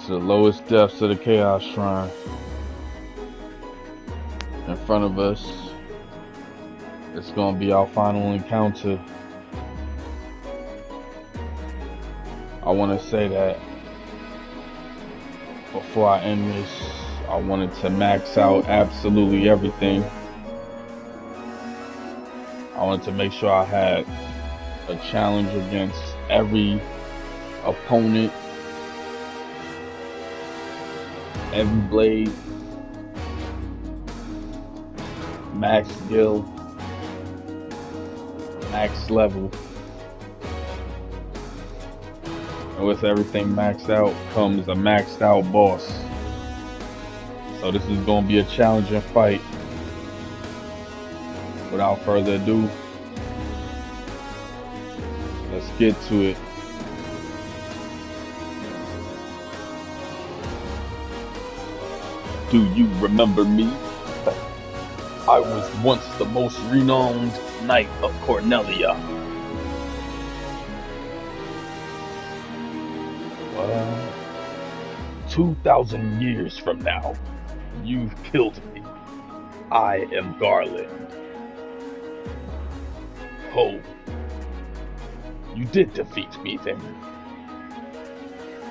to the lowest depths of the Chaos Shrine. In front of us, it's gonna be our final encounter. I want to say that before I end this, I wanted to max out absolutely everything. I wanted to make sure I had a challenge against every opponent, every blade, max skill, max level. And with everything maxed out comes a maxed out boss. So this is going to be a challenging fight. Without further ado, let's get to it. Do you remember me? I was once the most renowned knight of Cornelia. Well, 2,000 years from now, you've killed me. I am Garland. Oh, you did defeat me then.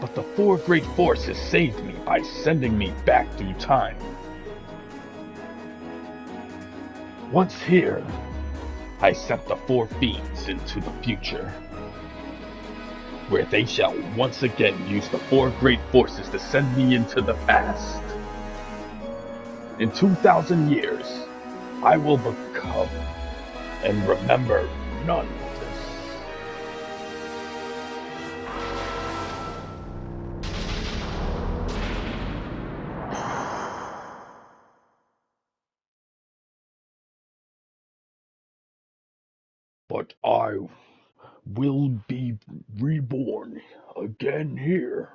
But the four great forces saved me by sending me back through time. Once here, I sent the four fiends into the future, where they shall once again use the four great forces to send me into the past. In 2,000 years, I will become and remember none of this. But I will be reborn again here.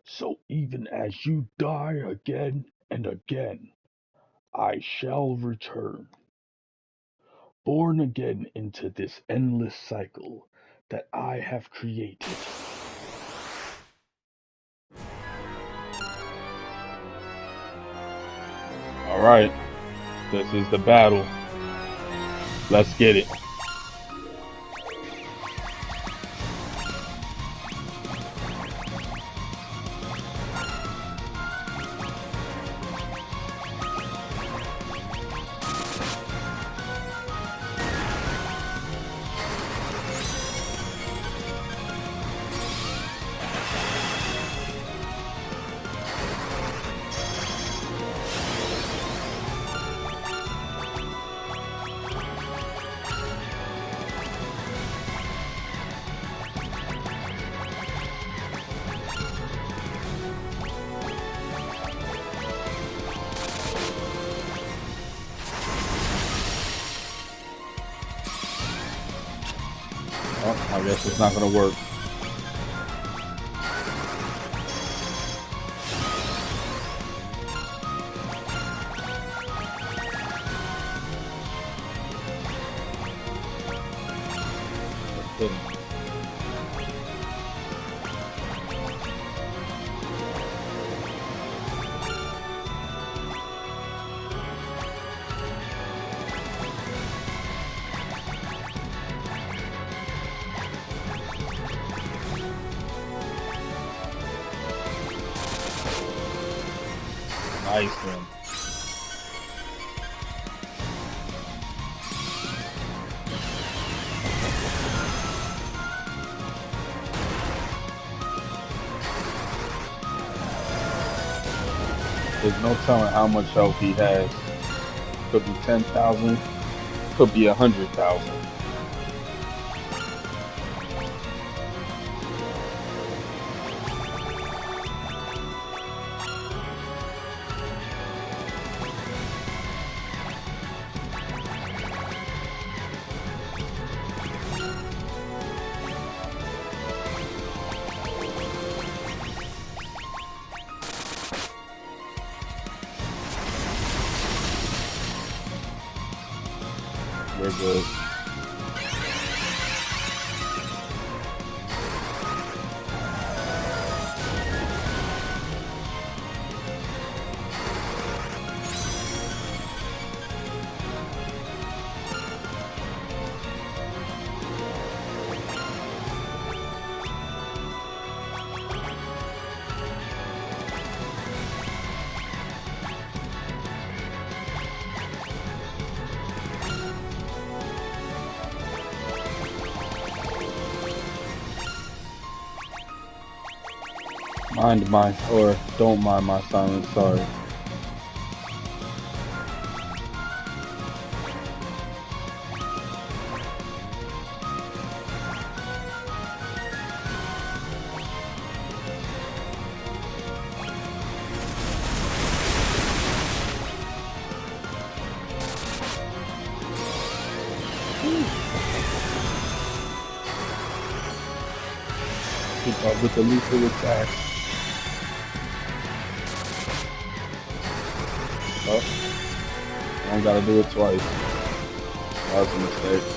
So even as you die again and again, I shall return, born again into this endless cycle that I have created. Alright, this is the battle. Let's get it. Oh, I guess it's not gonna work. Nice one. There's no telling how much health he has. Could be 10,000, could be 100,000. We're good. Mind my, or don't mind my silence, sorry. Keep up with the lethal attack. Oh, I don't gotta do it twice. That was a mistake.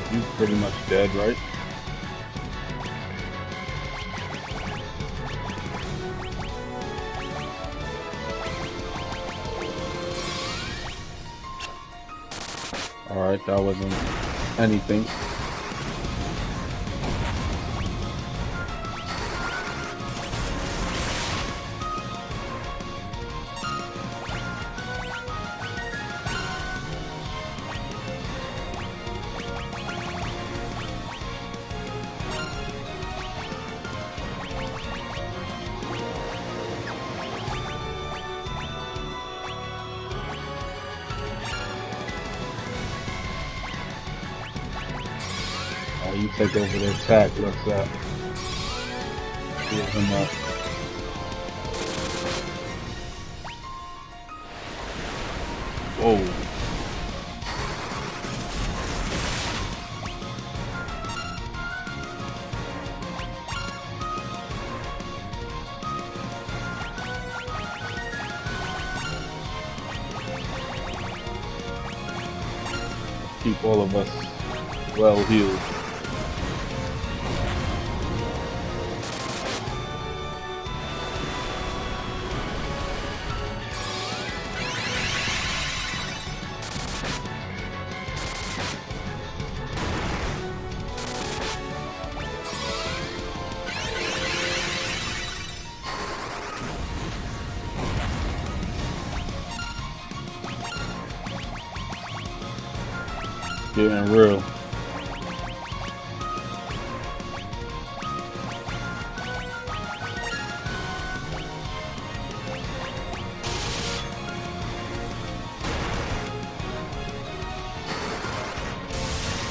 He's pretty much dead, right? Alright, that wasn't anything. You take over the attack, looks up. Give him up. Whoa. Keep all of us well healed. Getting real.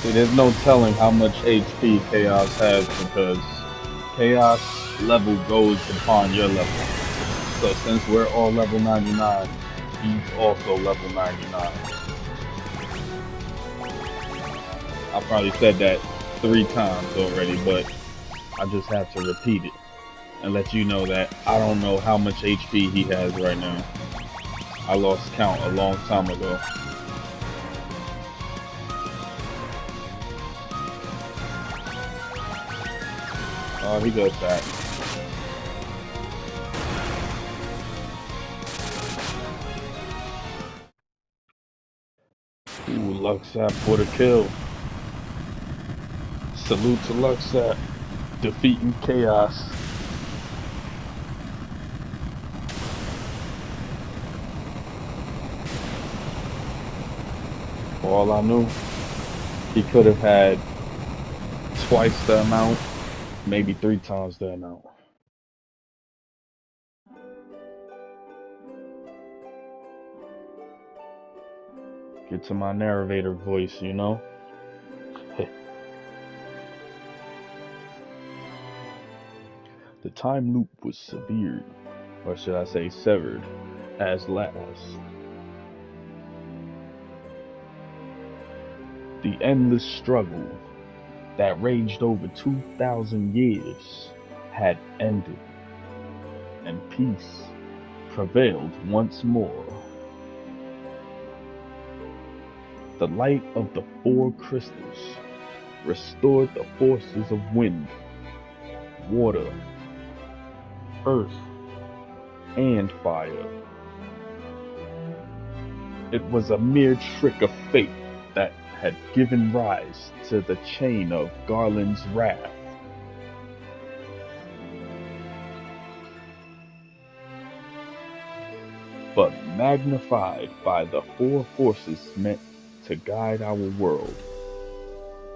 See, there's no telling how much HP Chaos has because Chaos level goes upon your level. So since we're all level 99, he's also level 99. I probably said that 3 times already, but I just have to repeat it and let you know that I don't know how much HP he has right now. I lost count a long time ago. Oh, he goes back. Ooh, Luxap for the kill. Salute to Luxap, defeating Chaos. For all I knew, he could have had twice the amount, maybe 3 times the amount. Get to my narrator voice, you know? The time loop was severed, or should I say severed, as last. The endless struggle that raged over 2,000 years had ended, and peace prevailed once more. The light of the 4 crystals restored the forces of wind, water, earth, and fire. It was a mere trick of fate that had given rise to the chain of Garland's wrath. But magnified by the four forces meant to guide our world,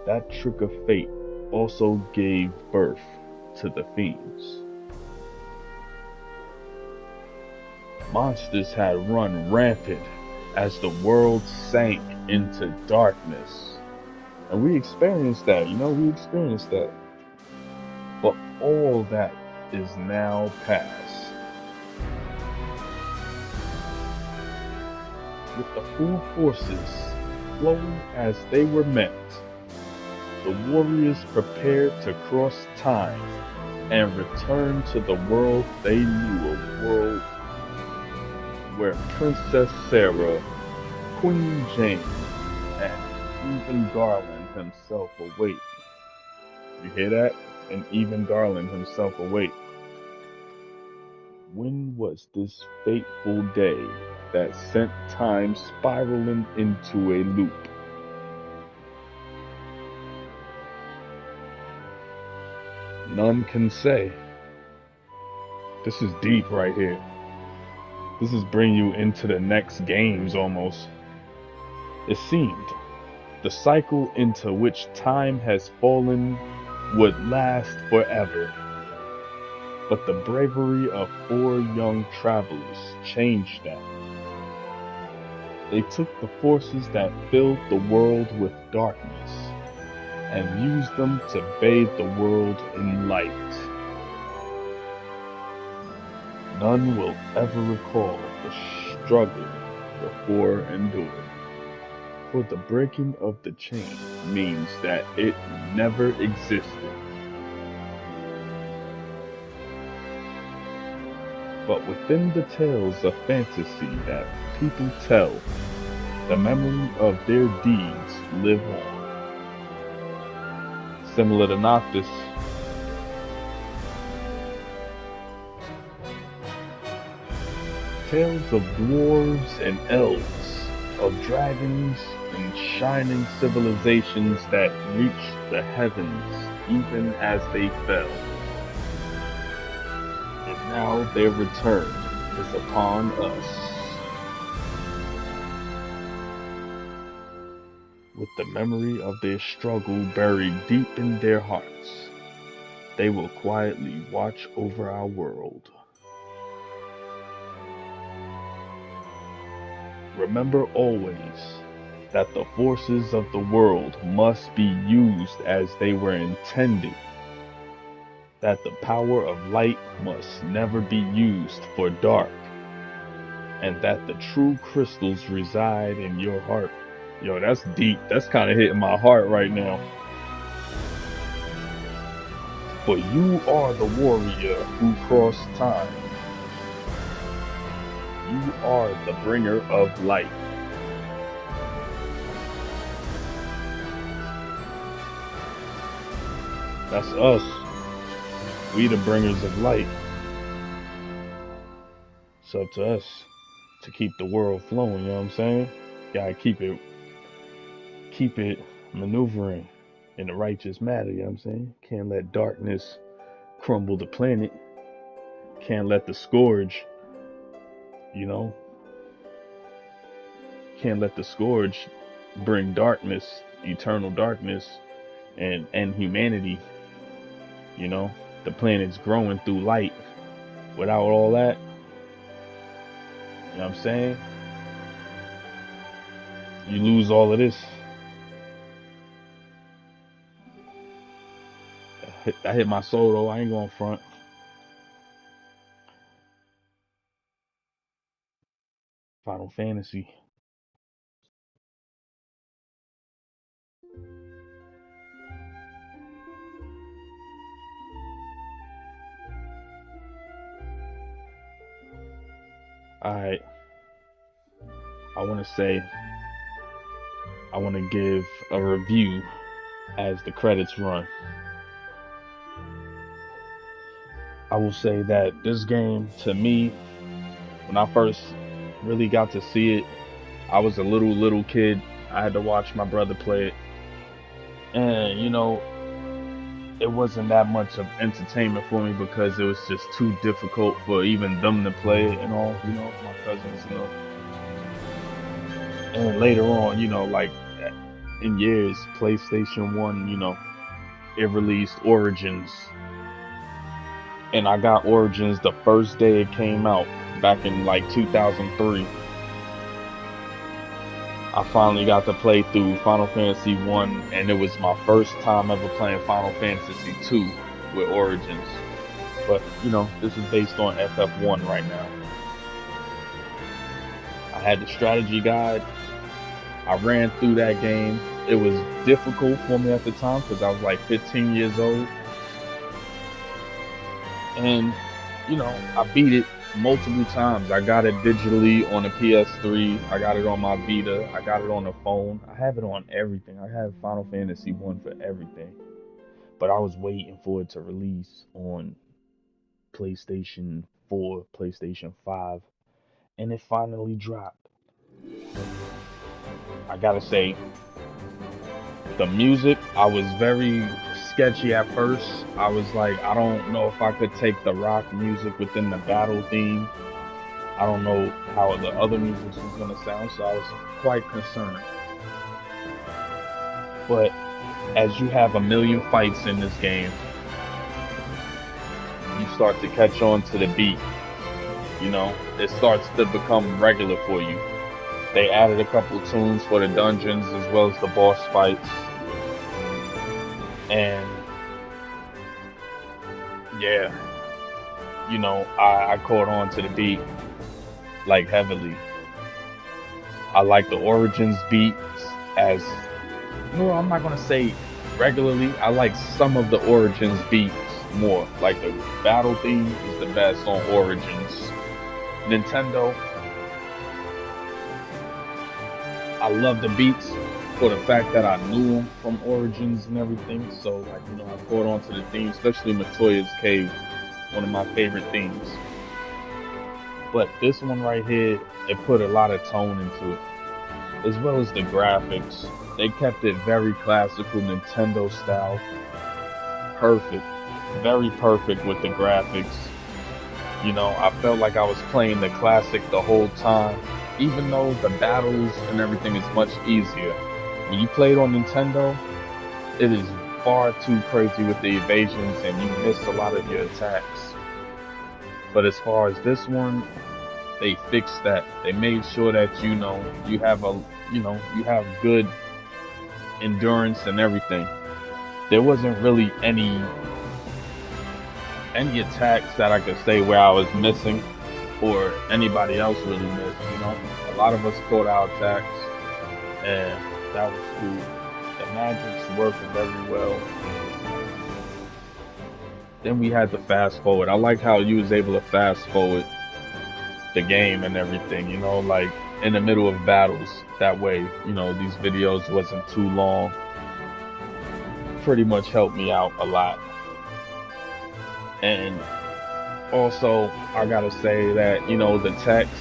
that trick of fate also gave birth to the fiends. Monsters had run rampant as the world sank into darkness. And we experienced that, we experienced that. But all that is now past. With the four forces flowing as they were meant, the warriors prepared to cross time and return to the world they knew, a world where Princess Sarah, Queen Jane, and even Garland himself await. You hear that? And even Garland himself await. When was this fateful day that sent time spiraling into a loop? None can say. This is deep right here. This is bringing you into the next games almost. It seemed the cycle into which time has fallen would last forever. But the bravery of four young travelers changed that. They took the forces that filled the world with darkness and used them to bathe the world in light. None will ever recall the struggle the four endured. For the breaking of the chain means that it never existed. But within the tales of fantasy that people tell, the memory of their deeds live on. Similar to Noctis, tales of dwarves and elves, of dragons and shining civilizations that reached the heavens even as they fell. And now their return is upon us. With the memory of their struggle buried deep in their hearts, they will quietly watch over our world. Remember always that the forces of the world must be used as they were intended, that the power of light must never be used for dark, and that the true crystals reside in your heart. Yo, that's deep. That's kind of hitting my heart right now. For you are the warrior who crossed time. You are the bringer of light. That's us. We the bringers of light. It's up to us to keep the world flowing, you know what I'm saying? Gotta keep it maneuvering in the righteous matter, you know what I'm saying? Can't let darkness crumble the planet. Can't let the scourge, can't let the scourge bring darkness, eternal darkness, and end humanity. The planet's growing through light. Without all that, you know what I'm saying? You lose all of this. I hit my soul though. I ain't going front. Final Fantasy. Alright. I want to give a review as the credits run. I will say that this game, to me, when I first really got to see it, I was a little kid. I had to watch my brother play it, and it wasn't that much of entertainment for me because it was just too difficult for even them to play it and all. My cousins, and later on, like in years, PlayStation 1, it released Origins. And I got Origins the first day it came out, back in like 2003. I finally got to play through Final Fantasy 1, and it was my first time ever playing Final Fantasy 2 with Origins. But, this is based on FF1 right now. I had the strategy guide. I ran through that game. It was difficult for me at the time because I was like 15 years old. And, I beat it multiple times. I got it digitally on a PS3. I got it on my Vita. I got it on the phone. I have it on everything. I have Final Fantasy 1 for everything. But I was waiting for it to release on PlayStation 4, PlayStation 5. And it finally dropped. I gotta say, the music, I was very sketchy at first. I was like, I don't know if I could take the rock music within the battle theme. I don't know how the other music was gonna sound, so I was quite concerned. But as you have a million fights in this game, you start to catch on to the beat. It starts to become regular for you. They added a couple tunes for the dungeons as well as the boss fights. And yeah, I caught on to the beat like heavily. I like the Origins beats as, I'm not gonna say regularly. I like some of the Origins beats more. Like the battle theme is the best on Origins. Nintendo, I love the beats for the fact that I knew them from Origins and everything. So, I caught on to the theme, especially Matoya's Cave, one of my favorite themes. But this one right here, it put a lot of tone into it, as well as the graphics. They kept it very classical Nintendo style. Perfect. Very perfect with the graphics. I felt like I was playing the classic the whole time, even though the battles and everything is much easier. When you play it on Nintendo, it is far too crazy with the evasions and you miss a lot of your attacks. But as far as this one, they fixed that. They made sure that you have good endurance and everything. There wasn't really any attacks that I could say where I was missing or anybody else really missed. A lot of us caught our attacks, and that was cool. The magics worked very well. Then we had to fast forward. I like how you was able to fast forward the game and everything, like in the middle of battles. That way, these videos wasn't too long. Pretty much helped me out a lot. And also, I gotta say that, the text,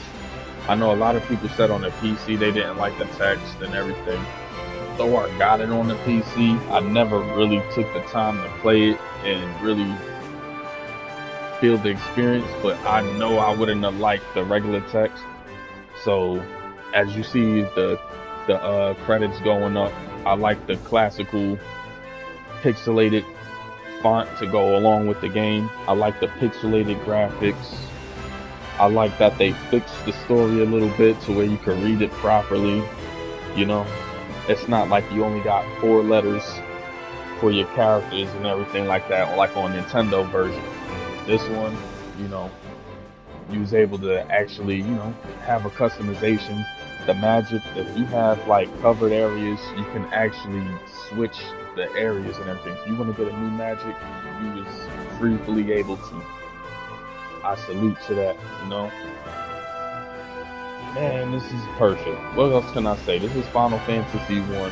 I know a lot of people said on the PC they didn't like the text and everything. Though I got it on the PC, I never really took the time to play it and really feel the experience, but I know I wouldn't have liked the regular text. So, as you see the credits going up, I like the classical pixelated font to go along with the game. I like the pixelated graphics. I like that they fixed the story a little bit to where you can read it properly. It's not like you only got 4 letters for your characters and everything like that, like on Nintendo version. This one, you was able to actually, have a customization. The magic, if you have like covered areas, you can actually switch the areas and everything. If you want to get a new magic, you was freely able to. I salute to that, Man, this is perfect. What else can I say? This is Final Fantasy 1.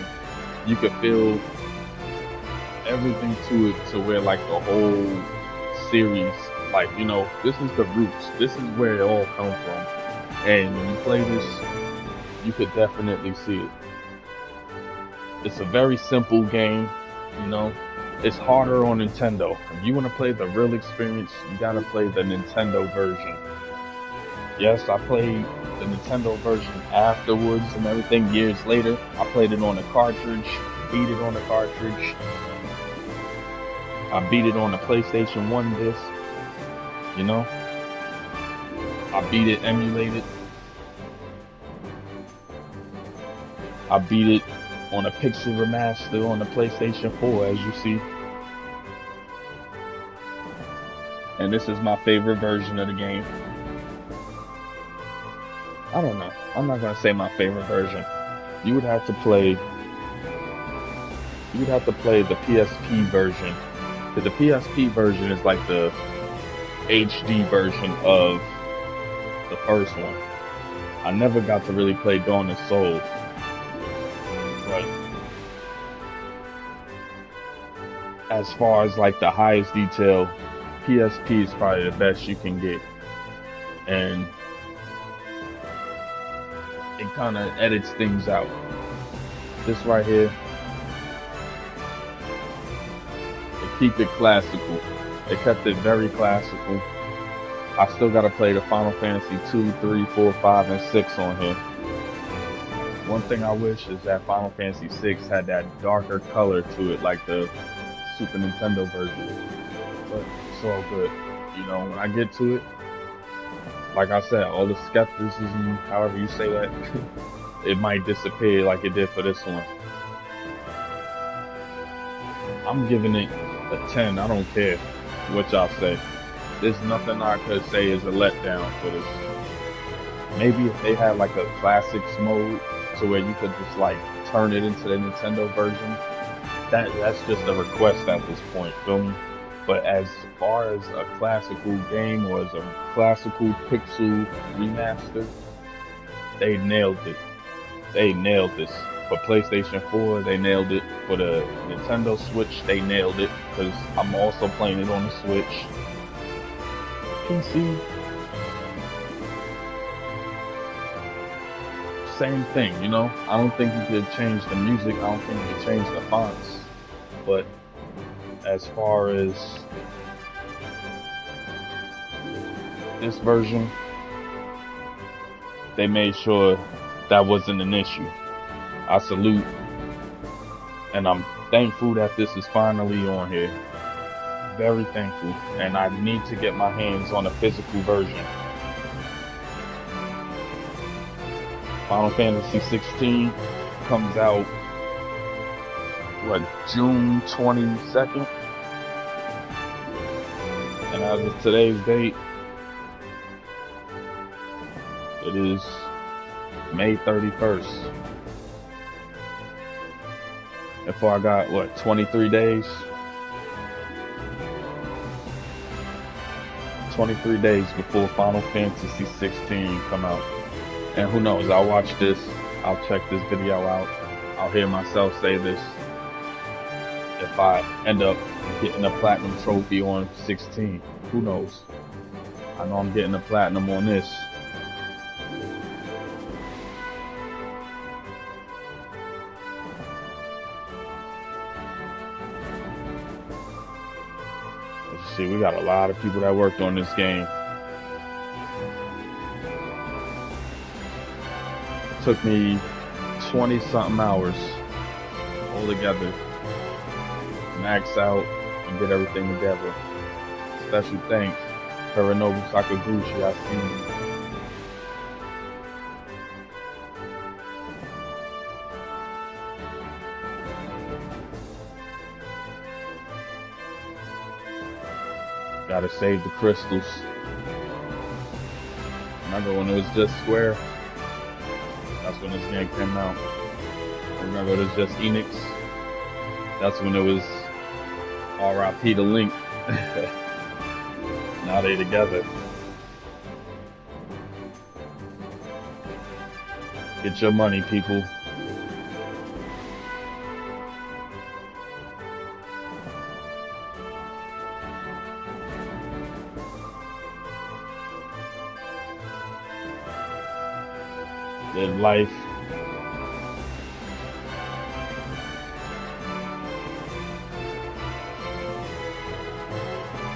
You could feel everything to it to where like the whole series Like, this is the roots. This is where it all come from. And when you play this, you could definitely see it. It's a very simple game, you know. It's harder on Nintendo. If you want to play the real experience, you gotta play the Nintendo version. Yes, I played the Nintendo version afterwards and everything years later. I played it on the cartridge, beat it on the cartridge. I beat it on the PlayStation 1 disc, you know. I beat it emulated. I beat it on a pixel remaster on the PlayStation 4, as you see. And this is my favorite version of the game. I don't know. I'm not gonna say my favorite version. You would have to play the PSP version. Because the PSP version is like the HD version of the first one. I never got to really play Dawn of Souls. But as far as like the highest detail, PSP is probably the best you can get. And it kind of edits things out. This right here, they keep it classical. They kept it very classical. I still gotta play the Final Fantasy 2, 3, 4, 5, and 6 on here. One thing I wish is that Final Fantasy 6 had that darker color to it, like the Super Nintendo version. But it's all good. When I get to it, like I said, all the skepticism, however you say that, it might disappear like it did for this one. I'm giving it a 10. I don't care what y'all say. There's nothing I could say is a letdown for this. Maybe if they had like a classics mode to where you could just like turn it into the Nintendo version, that's just a request at this point, feel me? But as far as a classical game or as a classical pixel remaster, they nailed it. They nailed this. For PlayStation 4, they nailed it. For the Nintendo Switch, they nailed it. Because I'm also playing it on the Switch. PC, same thing, I don't think you could change the music. I don't think you could change the fonts. But as far as this version, they made sure that wasn't an issue. I salute, and I'm thankful that this is finally on here. Very thankful, and I need to get my hands on a physical version. Final Fantasy 16 comes out June 22nd, and as of today's date, it is May 31st. Therefore, I got 23 days. 23 days before Final Fantasy 16 come out. And who knows, I'll watch this, I'll check this video out, I'll hear myself say this. If I end up getting a platinum trophy on 16, who knows? I know I'm getting a platinum on this. Let's see, we got a lot of people that worked on this game. It took me 20-something hours all together. Max out and get everything together. Special thanks, Hironobu Sakaguchi. I seen you. Gotta save the crystals. Remember when it was just Square? That's when this game came out. Remember it was just Enix? That's when it was R.I.P. to Link. Now they together. Get your money, people. live life.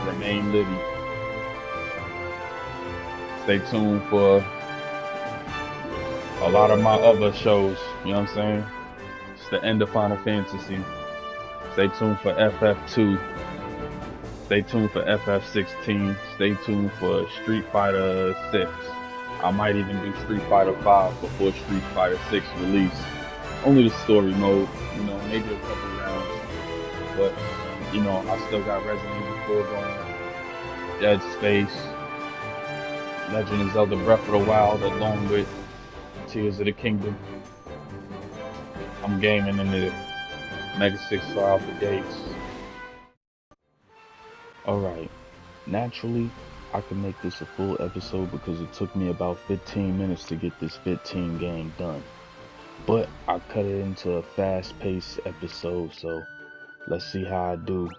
Remain litty. Stay tuned for a lot of my other shows, you know what I'm saying? It's the end of Final Fantasy. Stay tuned for FF2. Stay tuned for FF16. Stay tuned for Street Fighter 6. I might even do Street Fighter 5 before Street Fighter 6 release. Only the story mode, you know, maybe a couple rounds. But, you know, I still got Resident Evil 4 going, Dead Space, Legend of Zelda Breath of the Wild, along with Tears of the Kingdom. I'm gaming in the Mega 6 file for gates. Alright, naturally, I can make this a full episode because it took me about 15 minutes to get this 15 game done. But I cut it into a fast-paced episode, so let's see how I do.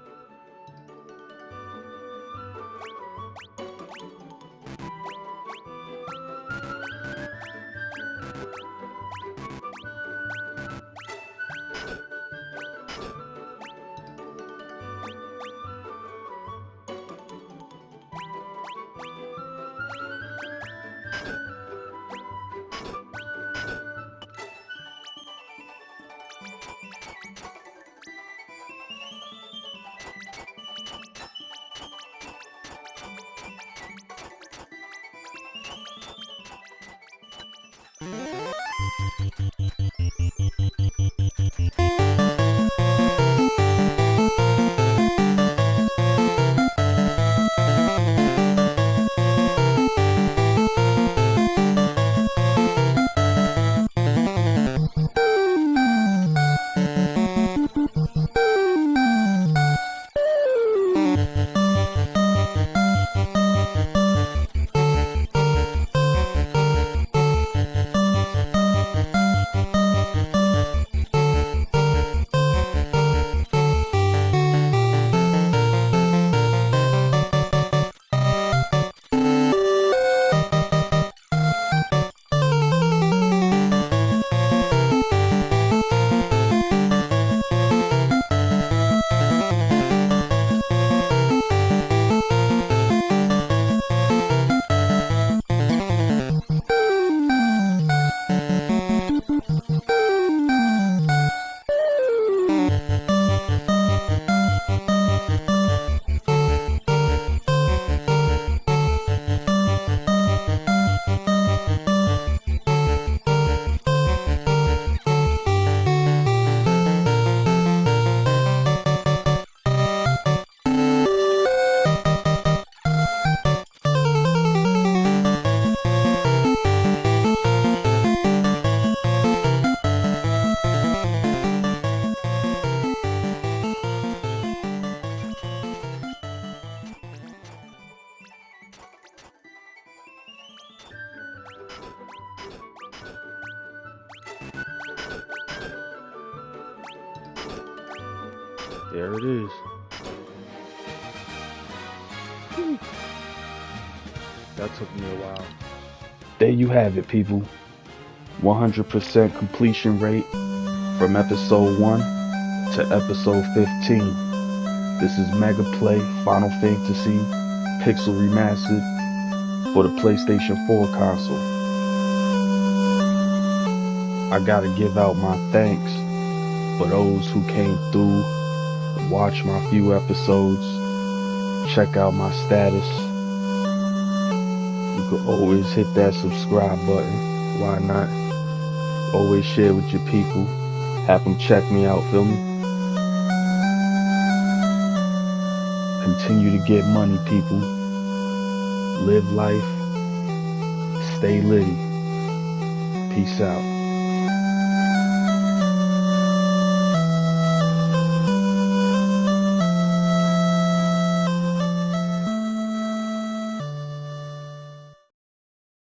There it is. Whew. That took me a while. There you have it, people. 100% completion rate from episode 1 to episode 15. This is MegaPlay Final Fantasy Pixel Remastered for the PlayStation 4 console. I gotta give out my thanks for those who came through, watch my few episodes, check out my status. You can always hit that subscribe button. Why not? Always share with your people. Have them check me out, feel me? Continue to get money, people. Live life. Stay litty. Peace out.